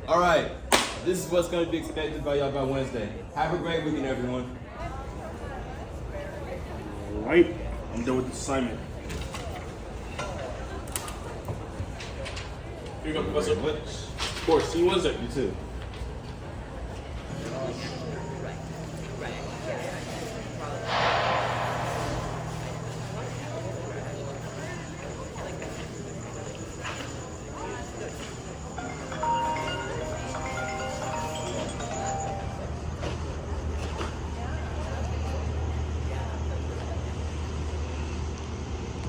All right, this is what's going to be expected by y'all by Wednesday. Have a great weekend, everyone. All right, I'm done with this assignment. Here you go, Professor. What? Of course, see you Wednesday. You too.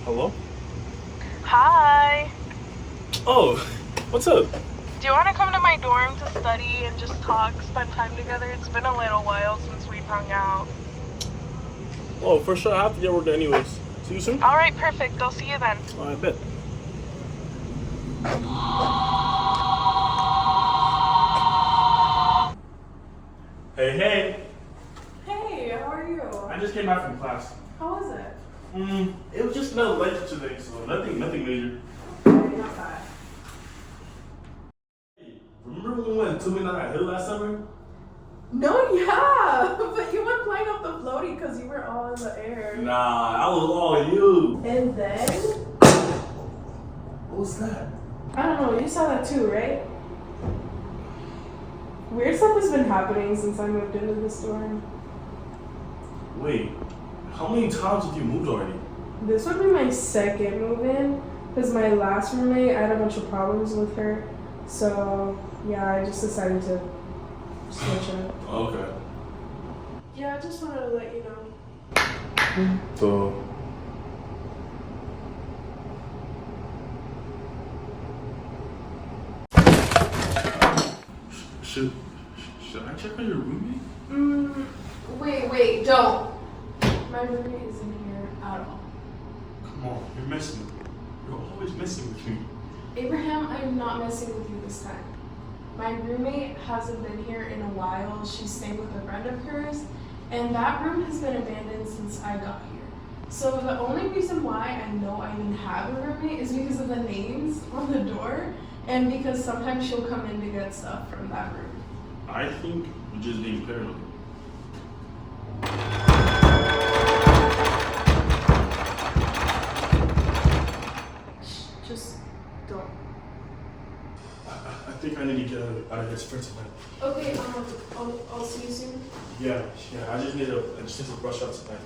Hello? Hi. Oh, what's up? Do you want to come to my dorm to study and just talk, spend time together? It's been a little while since we've hung out. Oh, for sure. I have to get work done anyways. See you soon? All right, perfect. I'll see you then. All right, bet. Hey, hey. Hey, how are you? I just came back from class. How was it? It was just another lecture today, so nothing major. Okay, not bad. Hey, remember when we went to Midnight Hill last summer? No, yeah, but you went flying off the floaty because you were all in the air. Nah, I was all you. And then? What was that? I don't know, you saw that too, right? Weird stuff has been happening since I moved into this dorm. Wait, how many times have you moved already? This would be my second move-in because my last roommate, I had a bunch of problems with her. So, yeah, I just decided to switch up. Okay. Yeah, I just wanted to let you know. So, should I check on your roommate? Wait, don't. My roommate isn't here at all. Come on, you're messing with me. You're always messing with me. Abraham, I am not messing with you this time. My roommate hasn't been here in a while. She's staying with a friend of hers, and that room has been abandoned since I got here. So the only reason why I know I even have a roommate is because of the names on the door, and because sometimes she'll come in to get stuff from that room. I think you're just being paranoid. Just don't. I think I need to get out of this for tonight. Okay, I'll see you soon. Yeah, I just need to brush up tonight.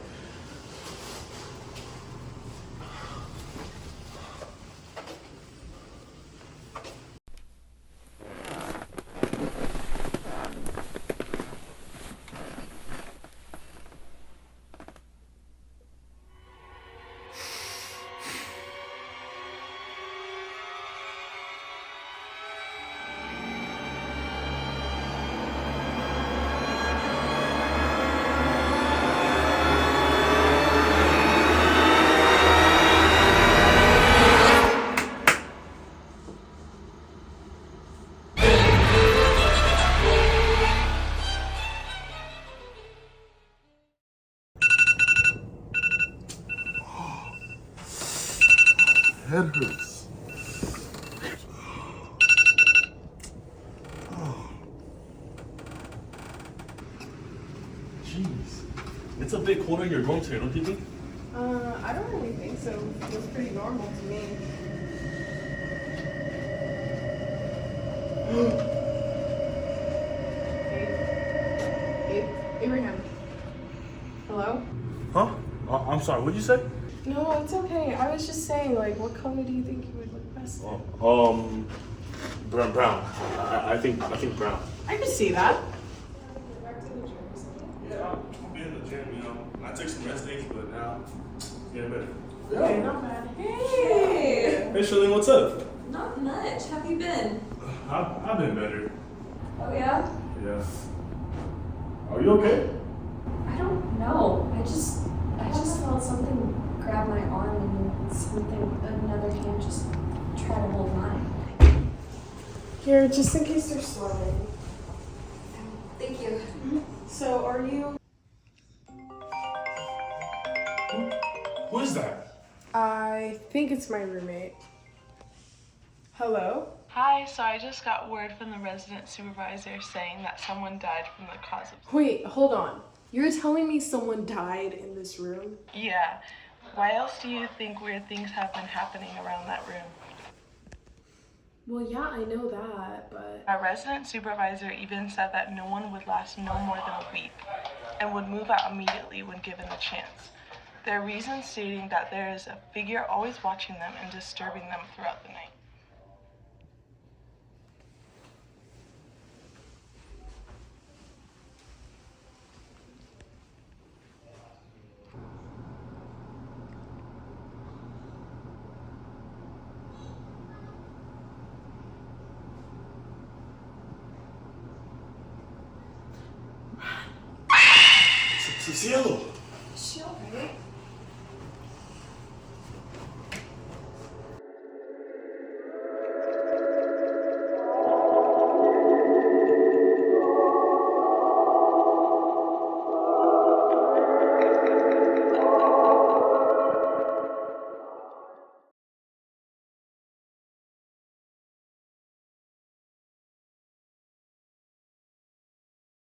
Head hurts. Jeez. It's a bit colder in your dorm today, don't you think? I don't really think so. It was pretty normal to me. Abraham. Hello? Huh? I'm sorry, what'd you say? No, it's okay. I was just saying, like, what color do you think you would look best in? Brown. I think brown. I can see that. Yeah, I've been in the gym, you know. I took some rest days, but now it's getting better. Okay, not bad. Hey! Hey, Charlene, what's up? Not much. How have you been? I've been better. Oh, yeah? Yeah. Are you okay? I don't know. I just felt something grab my arm and another hand just try to hold mine. Here, just in case they're swelling. Thank you. So, are you... Who is that? I think it's my roommate. Hello? Hi, so I just got word from the resident supervisor saying that someone died from the cause of. Wait, hold on. You're telling me someone died in this room? Yeah. Why else do you think weird things have been happening around that room? Well, yeah, I know that, but... Our resident supervisor even said that no one would last no more than a week and would move out immediately when given the chance. Their reason stating that there is a figure always watching them and disturbing them throughout the night. Cielo. She'll